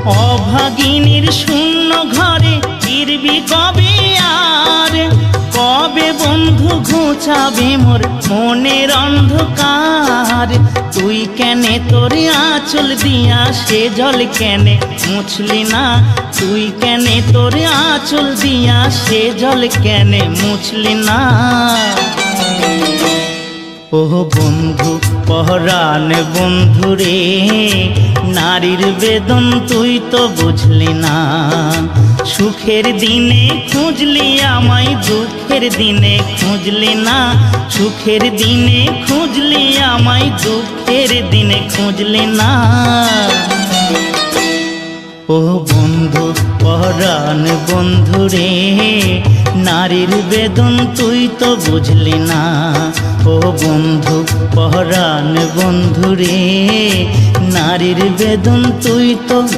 অভাগিনীর শূন্য ঘরে ফিরবি কবে আর? কবে বন্ধু ঘুচাবে মোর মনের অন্ধকার? তুই কেনে তোর আঁচল দিয়া সে জল কেনে মুছলি না? তুই কেনে তোর আঁচল দিয়া সে জল কেনে মুছলি না? ও বন্ধু পহরান বন্ধু রে, নারীর বেদন তুই তো বুঝলি না। সুখের দিনে খুঁজলি আমায়, দুঃখের দিনে খুঁজলি না। সুখের দিনে খুঁজলি আমায়, দুঃখের দিনে খুঁজলি না। ও বন্ধু পহরান বন্ধু রে, নারীর বেদন তুই তো বুঝলি না। ও বন্ধু পহরান বন্ধু রে, নারীর বেদন তুই তো